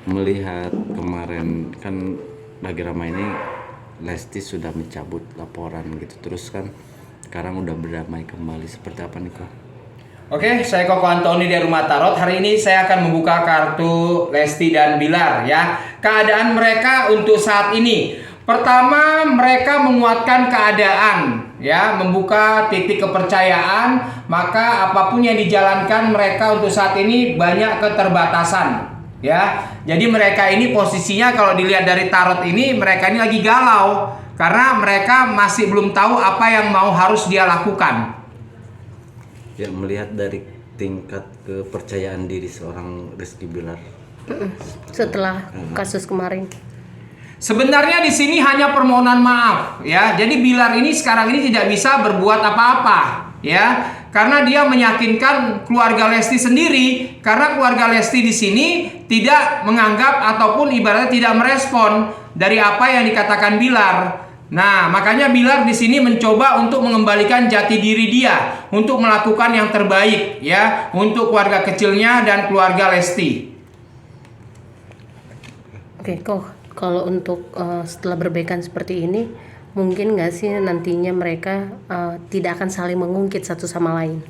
Melihat kemarin kan lagi ramai ini, Lesti sudah mencabut laporan gitu, terus kan sekarang udah berdamai kembali, seperti apa nih kok? Oke, saya Koko Antoni dari Rumah Tarot. Hari ini saya akan membuka kartu Lesti dan Bilar ya. Keadaan mereka untuk saat ini. Pertama, mereka menguatkan keadaan ya, membuka titik kepercayaan, maka apapun yang dijalankan mereka untuk saat ini banyak keterbatasan ya. Jadi mereka ini posisinya kalau dilihat dari tarot ini, mereka ini lagi galau karena mereka masih belum tahu apa yang mau harus dia lakukan. Ya, melihat dari tingkat kepercayaan diri seorang Rizky Bilar Setelah kasus kemarin. Sebenarnya di sini hanya permohonan maaf ya. Jadi Bilar ini sekarang ini tidak bisa berbuat apa-apa ya, karena dia meyakinkan keluarga Lesti sendiri, karena keluarga Lesti di sini tidak menganggap ataupun ibaratnya tidak merespon dari apa yang dikatakan Bilar. Nah, makanya Bilar di sini mencoba untuk mengembalikan jati diri dia, untuk melakukan yang terbaik ya untuk keluarga kecilnya dan keluarga Lesti. Oke, kok kalau untuk setelah berbaikan seperti ini, mungkin nggak sih nantinya mereka tidak akan saling mengungkit satu sama lain?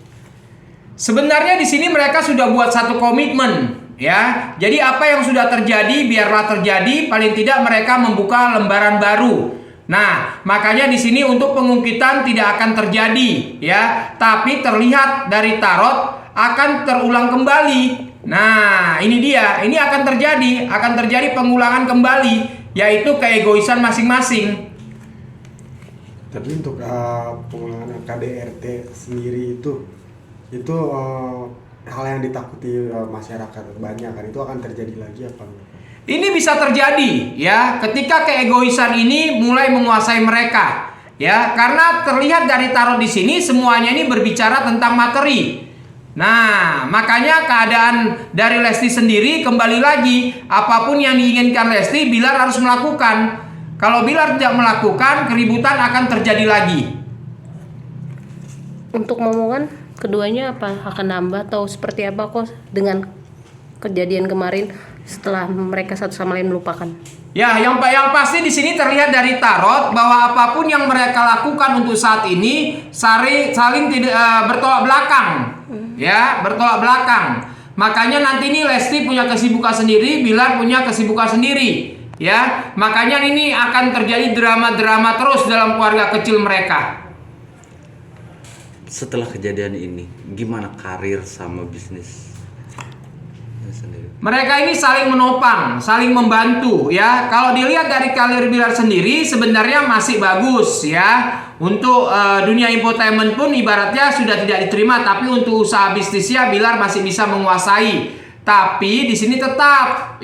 Sebenarnya di sini mereka sudah buat satu komitmen ya. Jadi apa yang sudah terjadi biarlah terjadi, paling tidak mereka membuka lembaran baru. Nah, makanya di sini untuk pengungkitan tidak akan terjadi ya, tapi terlihat dari tarot akan terulang kembali. Nah, ini dia, ini akan terjadi pengulangan kembali, yaitu keegoisan masing-masing. Tapi untuk pengulangan KDRT sendiri itu hal yang ditakuti masyarakat banyak kan, itu akan terjadi lagi apa enggak? Ini bisa terjadi ya ketika keegoisan ini mulai menguasai mereka ya, karena terlihat dari tarot di sini semuanya ini berbicara tentang materi. Nah, makanya keadaan dari Lesti sendiri kembali lagi, apapun yang diinginkan Lesti, Bilar harus melakukan. Kalau Bilar tidak melakukan, keributan akan terjadi lagi. Untuk momongan keduanya apa akan nambah atau seperti apa kok dengan kejadian kemarin setelah mereka satu sama lain melupakan? Ya, yang pasti di sini terlihat dari tarot bahwa apapun yang mereka lakukan untuk saat ini saling tidak bertolak belakang. Ya, bertolak belakang. Makanya nanti ini Lesti punya kesibukan sendiri, Bilar punya kesibukan sendiri. Ya, makanya ini akan terjadi drama-drama terus dalam keluarga kecil mereka. Setelah kejadian ini, gimana karir sama bisnis sendiri? Mereka ini saling menopang, saling membantu ya. Kalau dilihat dari karir Bilar sendiri sebenarnya masih bagus ya. Untuk dunia infotainment pun ibaratnya sudah tidak diterima, tapi untuk usaha bisnisnya Bilar masih bisa menguasai. Tapi di sini tetap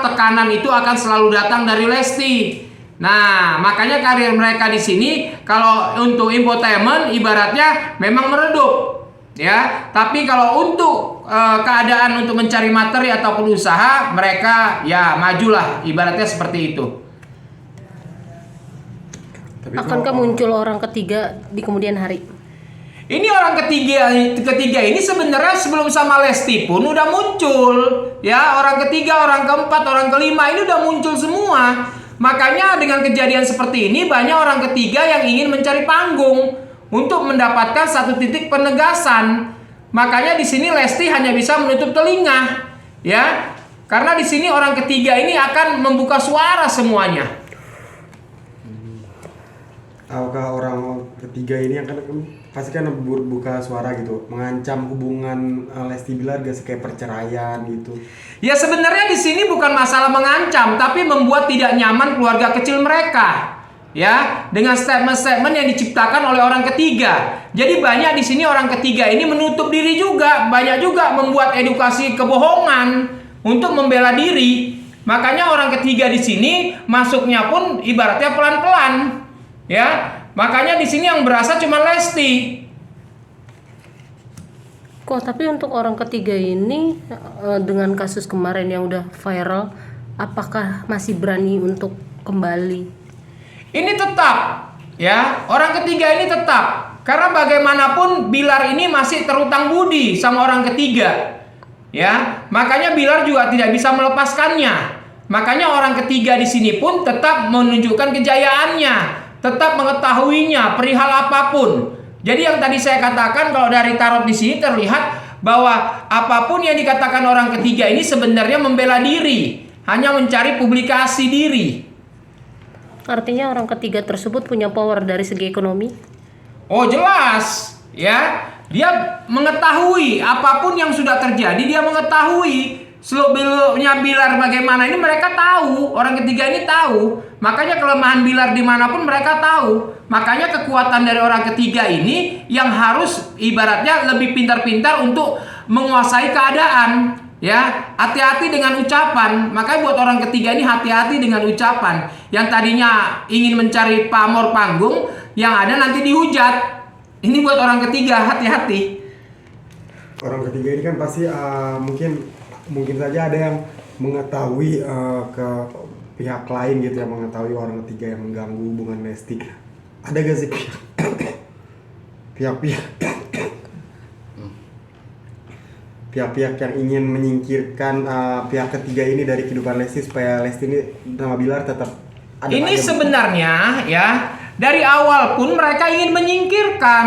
tekanan itu akan selalu datang dari Lesti. Nah, makanya karir mereka di sini kalau untuk infotainment ibaratnya memang meredup. Ya, tapi kalau untuk keadaan untuk mencari materi ataupun usaha, mereka ya majulah, ibaratnya seperti itu. Akankah muncul orang ketiga di kemudian hari? Ini orang ketiga ini sebenarnya sebelum sama Lesti pun udah muncul. Ya, orang ketiga, orang keempat, orang kelima ini udah muncul semua. Makanya dengan kejadian seperti ini banyak orang ketiga yang ingin mencari panggung untuk mendapatkan satu titik penegasan. Makanya di sini Lesti hanya bisa menutup telinga, ya. Karena di sini orang ketiga ini akan membuka suara semuanya. Apakah orang ketiga ini akan pasti kan buka suara gitu, mengancam hubungan Lesti Bilar gak sih, kayak perceraian gitu? Ya sebenarnya di sini bukan masalah mengancam, tapi membuat tidak nyaman keluarga kecil mereka. Ya, dengan statement-statement yang diciptakan oleh orang ketiga. Jadi banyak di sini orang ketiga ini menutup diri juga, banyak juga membuat edukasi kebohongan untuk membela diri. Makanya orang ketiga di sini masuknya pun ibaratnya pelan-pelan. Ya, makanya di sini yang berasa cuma Lesti. Kok tapi untuk orang ketiga ini dengan kasus kemarin yang udah viral, apakah masih berani untuk kembali? Ini tetap, ya, orang ketiga ini tetap. Karena bagaimanapun Bilar ini masih terutang budi sama orang ketiga. Ya, makanya Bilar juga tidak bisa melepaskannya. Makanya orang ketiga di sini pun tetap menunjukkan kejayaannya, tetap mengetahuinya perihal apapun. Jadi yang tadi saya katakan, kalau dari tarot di sini terlihat bahwa apapun yang dikatakan orang ketiga ini sebenarnya membela diri, hanya mencari publikasi diri. Artinya orang ketiga tersebut punya power dari segi ekonomi? Oh jelas, ya. Dia mengetahui apapun yang sudah terjadi, dia mengetahui. Seluk-beluknya Bilar bagaimana ini mereka tahu, orang ketiga ini tahu. Makanya kelemahan Bilar dimanapun mereka tahu. Makanya kekuatan dari orang ketiga ini yang harus ibaratnya lebih pintar-pintar untuk menguasai keadaan. Ya, hati-hati dengan ucapan. Makanya buat orang ketiga ini hati-hati dengan ucapan. Yang tadinya ingin mencari pamor panggung, yang ada nanti dihujat. Ini buat orang ketiga, hati-hati. Orang ketiga ini kan pasti mungkin saja ada yang mengetahui ke pihak lain gitu, yang mengetahui orang ketiga yang mengganggu hubungan Lesti. Ada gak sih pihak-pihak yang ingin menyingkirkan pihak ketiga ini dari kehidupan Lesti supaya Lesti ini nama Bilar tetap ada? Ini sebenarnya ya dari awal pun mereka ingin menyingkirkan,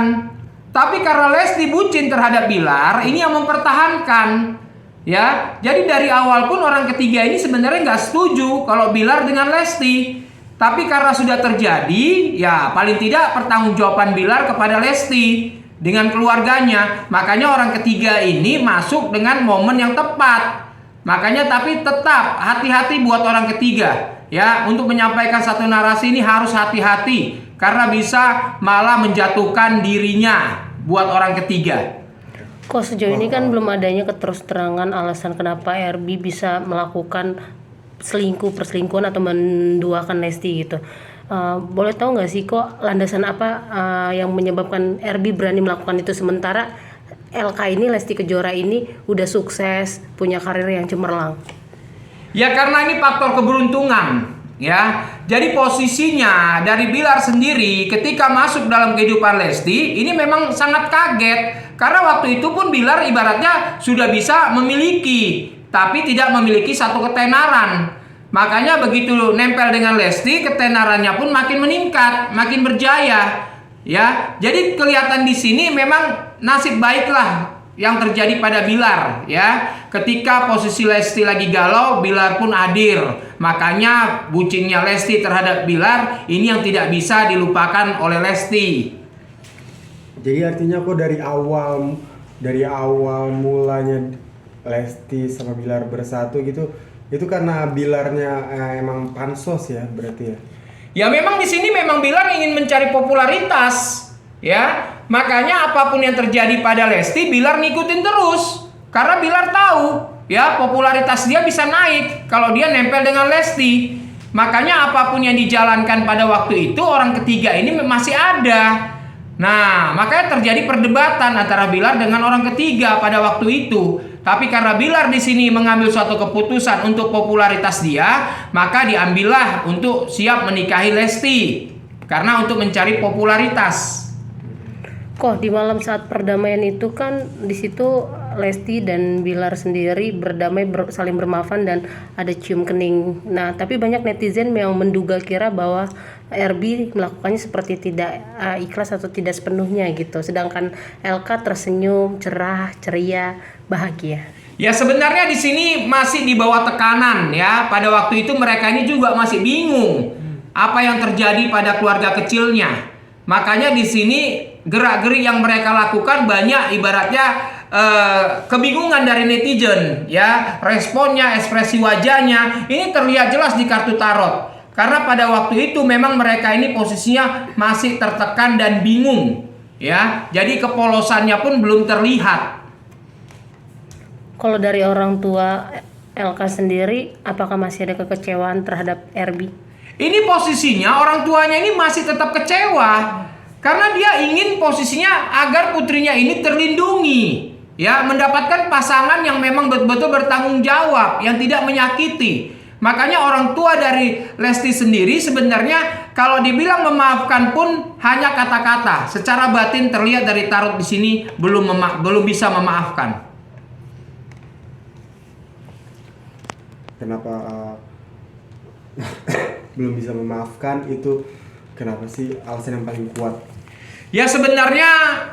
tapi karena Lesti bucin terhadap Bilar, ini yang mempertahankan. Ya, jadi dari awal pun orang ketiga ini sebenarnya nggak setuju kalau Bilar dengan Lesti. Tapi karena sudah terjadi, ya paling tidak pertanggungjawaban Bilar kepada Lesti dengan keluarganya. Makanya orang ketiga ini masuk dengan momen yang tepat. Makanya tapi tetap hati-hati buat orang ketiga. Ya, untuk menyampaikan satu narasi ini harus hati-hati karena bisa malah menjatuhkan dirinya buat orang ketiga. Kok sejauh ini kan belum adanya keterus-terangan alasan kenapa RB bisa melakukan perselingkuhan atau menduakan Lesti gitu. Boleh tahu nggak sih kok landasan apa yang menyebabkan RB berani melakukan itu, sementara LK ini, Lesti Kejora ini udah sukses, punya karir yang cemerlang? Ya karena ini faktor keberuntungan. Ya, jadi posisinya dari Bilar sendiri ketika masuk dalam kehidupan Lesti ini memang sangat kaget. Karena waktu itu pun Bilar ibaratnya sudah bisa memiliki, tapi tidak memiliki satu ketenaran. Makanya begitu nempel dengan Lesti, ketenarannya pun makin meningkat, makin berjaya. Ya, jadi kelihatan di sini memang nasib baiklah yang terjadi pada Bilar. Ya, ketika posisi Lesti lagi galau, Bilar pun hadir. Makanya bucinnya Lesti terhadap Bilar ini yang tidak bisa dilupakan oleh Lesti. Jadi artinya kok dari awal mulanya Lesti sama Bilar bersatu gitu, itu karena Bilarnya emang pansos ya berarti ya? Ya memang di sini memang Bilar ingin mencari popularitas, ya. Makanya apapun yang terjadi pada Lesti, Bilar ngikutin terus. Karena Bilar tahu, ya popularitas dia bisa naik kalau dia nempel dengan Lesti. Makanya apapun yang dijalankan pada waktu itu orang ketiga ini masih ada. Nah, makanya terjadi perdebatan antara Bilar dengan orang ketiga pada waktu itu. Tapi karena Bilar di sini mengambil suatu keputusan untuk popularitas dia, maka diambillah untuk siap menikahi Lesti. Karena untuk mencari popularitas. Kok di malam saat perdamaian itu kan di situ Lesti dan Bilar sendiri berdamai, saling bermaafan dan ada cium kening. Nah, tapi banyak netizen yang menduga kira bahwa RB melakukannya seperti tidak ikhlas atau tidak sepenuhnya gitu. Sedangkan LK tersenyum, cerah, ceria, bahagia. Ya sebenarnya di sini masih di bawah tekanan ya. Pada waktu itu mereka ini juga masih bingung apa yang terjadi pada keluarga kecilnya. Makanya di sini gerak-gerik yang mereka lakukan banyak ibaratnya kebingungan dari netizen ya, responnya, ekspresi wajahnya ini terlihat jelas di kartu tarot. Karena pada waktu itu memang mereka ini posisinya masih tertekan dan bingung ya. Jadi kepolosannya pun belum terlihat. Kalau dari orang tua LK sendiri, apakah masih ada kekecewaan terhadap RB? Ini posisinya orang tuanya ini masih tetap kecewa. Karena dia ingin posisinya agar putrinya ini terlindungi. Ya, mendapatkan pasangan yang memang betul-betul bertanggung jawab, yang tidak menyakiti. Makanya orang tua dari Lesti sendiri sebenarnya kalau dibilang memaafkan pun hanya kata-kata. Secara batin terlihat dari tarot di sini belum bisa memaafkan. kenapa belum bisa memaafkan itu, kenapa sih alasan yang paling kuat? Ya sebenarnya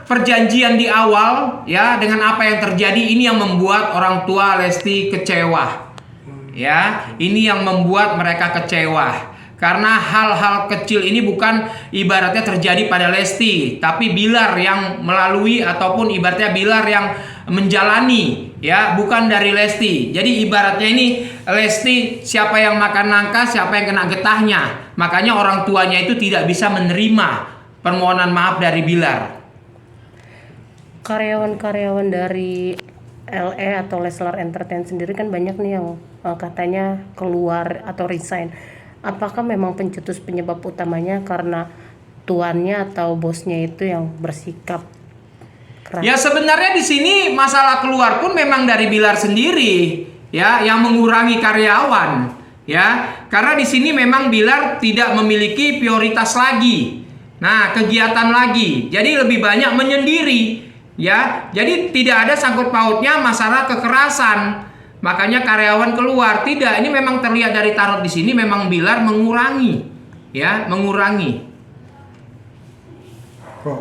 perjanjian di awal ya dengan apa yang terjadi ini yang membuat orang tua Lesti kecewa. Ya, ini yang membuat mereka kecewa. Karena hal-hal kecil ini bukan ibaratnya terjadi pada Lesti, tapi Bilar yang melalui ataupun ibaratnya Bilar yang menjalani, ya, bukan dari Lesti. Jadi ibaratnya ini Lesti siapa yang makan nangka, siapa yang kena getahnya. Makanya orang tuanya itu tidak bisa menerima permohonan maaf dari Bilar. Karyawan-karyawan dari LE atau Leslar Entertain sendiri kan banyak nih yang katanya keluar atau resign. Apakah memang pencetus penyebab utamanya karena tuannya atau bosnya itu yang bersikap keras? Ya sebenarnya di sini masalah keluar pun memang dari Bilar sendiri, ya, yang mengurangi karyawan, ya. Karena di sini memang Bilar tidak memiliki prioritas lagi. Nah, kegiatan lagi. Jadi lebih banyak menyendiri, ya. Jadi tidak ada sangkut pautnya masalah kekerasan. Makanya karyawan keluar. Tidak, ini memang terlihat dari tarot di sini memang Bilar mengurangi, ya, mengurangi. Kok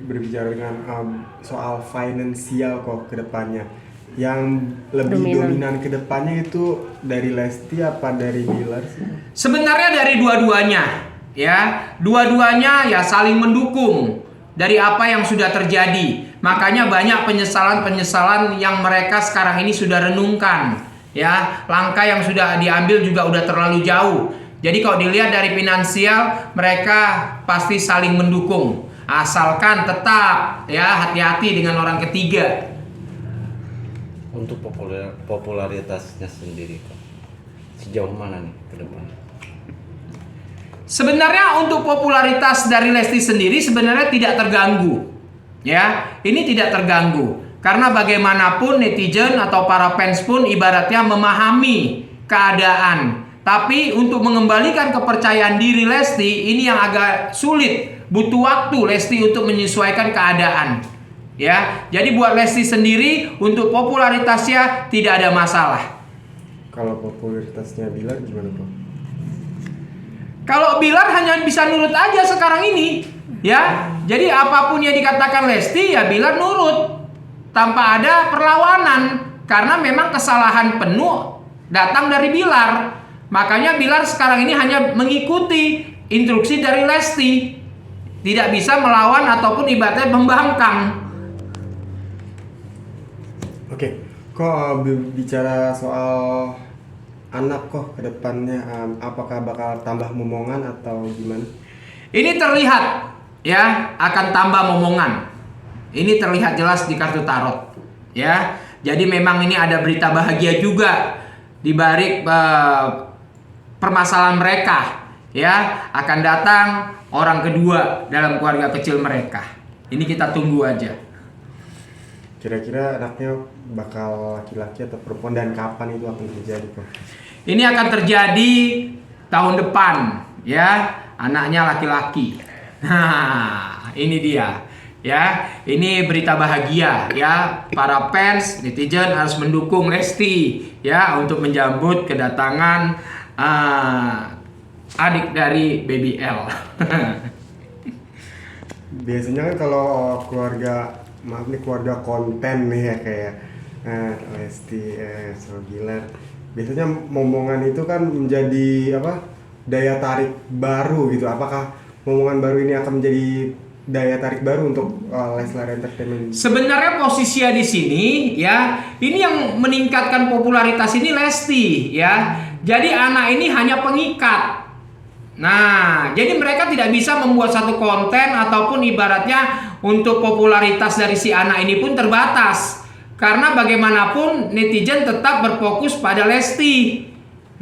berbicara dengan soal finansial kok ke depannya, yang lebih dominan ke depannya itu dari Lesti apa dari Bilar sih? Sebenarnya dari dua-duanya, ya. Dua-duanya ya saling mendukung dari apa yang sudah terjadi. Makanya banyak penyesalan-penyesalan yang mereka sekarang ini sudah renungkan, ya. Langkah yang sudah diambil juga udah terlalu jauh. Jadi kalau dilihat dari finansial, mereka pasti saling mendukung. Asalkan tetap, ya, hati-hati dengan orang ketiga. Untuk popularitasnya sendiri kok, sejauh mana nih ke depan? Sebenarnya untuk popularitas dari Lesti sendiri sebenarnya tidak terganggu. Ya, ini tidak terganggu. Karena bagaimanapun netizen atau para fans pun ibaratnya memahami keadaan. Tapi untuk mengembalikan kepercayaan diri Lesti ini yang agak sulit. Butuh waktu Lesti untuk menyesuaikan keadaan. Ya, jadi buat Lesti sendiri untuk popularitasnya tidak ada masalah. Kalau popularitasnya Bilar gimana kok? Kalau Bilar hanya bisa nurut aja sekarang ini, ya. Jadi apapun yang dikatakan Lesti ya Bilar nurut tanpa ada perlawanan karena memang kesalahan penuh datang dari Bilar. Makanya Bilar sekarang ini hanya mengikuti instruksi dari Lesti, tidak bisa melawan ataupun ibaratnya membangkang. Oke, kok bicara soal anak kok ke depannya, apakah bakal tambah momongan atau gimana? Ini terlihat, ya, akan tambah momongan. Ini terlihat jelas di kartu tarot, ya. Jadi memang ini ada berita bahagia juga di balik permasalahan mereka, ya. Akan datang orang kedua dalam keluarga kecil mereka. Ini kita tunggu aja. Kira-kira anaknya bakal laki-laki atau perempuan dan kapan itu akan terjadi kok? Ini akan terjadi tahun depan, ya. Anaknya laki-laki. Nah, ini dia, ya. Ini berita bahagia, ya. Para fans netizen harus mendukung Lesti, ya, untuk menjambut kedatangan adik dari Baby L. Biasanya kan kalau keluarga, maaf nih, keluarga konten nih ya, kayak Lesti sama Bilar, biasanya momongan itu kan menjadi apa, daya tarik baru gitu. Apakah momongan baru ini akan menjadi daya tarik baru untuk Leslar Entertainment? Sebenarnya posisinya di sini, ya, ini yang meningkatkan popularitas ini Lesti, ya. Jadi anak ini hanya pengikat. Nah, jadi mereka tidak bisa membuat satu konten ataupun ibaratnya untuk popularitas dari si anak ini pun terbatas. Karena bagaimanapun netizen tetap berfokus pada Lesti.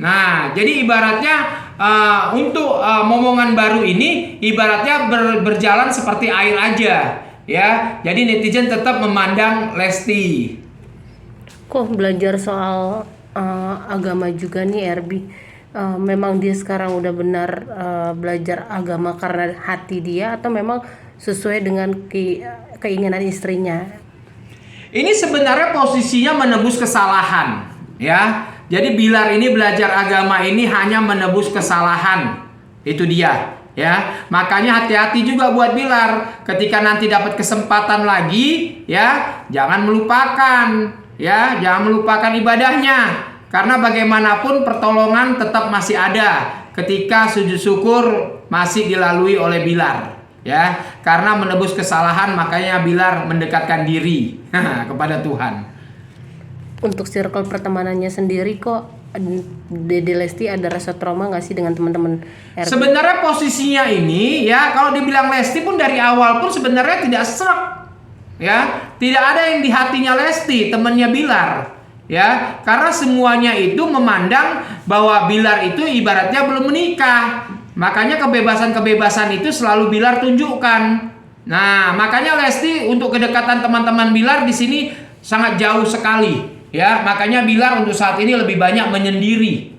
Nah, jadi ibaratnya untuk momongan baru ini ibaratnya berjalan seperti air aja, ya. Jadi netizen tetap memandang Lesti. Kok belajar soal agama juga nih Erbi? Memang dia sekarang udah benar belajar agama karena hati dia atau memang sesuai dengan keinginan istrinya? Ini sebenarnya posisinya menebus kesalahan, ya. Jadi Bilar ini belajar agama ini hanya menebus kesalahan. Itu dia, ya. Makanya hati-hati juga buat Bilar. Ketika nanti dapat kesempatan lagi, ya, jangan melupakan, ya, jangan melupakan ibadahnya. Karena bagaimanapun pertolongan tetap masih ada ketika sujud syukur masih dilalui oleh Bilar, ya. Karena menebus kesalahan makanya Bilar mendekatkan diri kepada Tuhan. Untuk circle pertemanannya sendiri kok Dede Lesti ada rasa trauma nggak sih dengan teman-teman RB? Sebenarnya posisinya ini, ya, kalau dibilang Lesti pun dari awal pun sebenarnya tidak serak, ya, tidak ada yang di hatinya Lesti, temannya Bilar, ya, karena semuanya itu memandang bahwa Bilar itu ibaratnya belum menikah, makanya kebebasan itu selalu Bilar tunjukkan. Nah, makanya Lesti untuk kedekatan teman-teman Bilar di sini sangat jauh sekali, ya, makanya Bilar untuk saat ini lebih banyak menyendiri.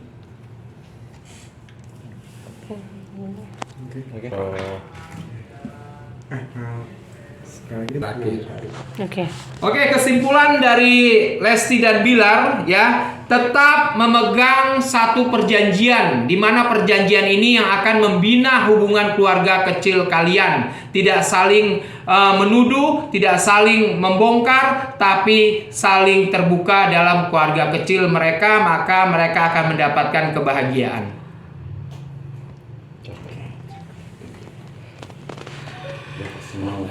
Sekali lagi Oke. Oke, kesimpulan dari Lesti dan Bilar, ya, tetap memegang satu perjanjian, di mana perjanjian ini yang akan membina hubungan keluarga kecil kalian. Tidak saling menuduh, tidak saling membongkar, tapi saling terbuka dalam keluarga kecil mereka, maka mereka akan mendapatkan kebahagiaan. Semua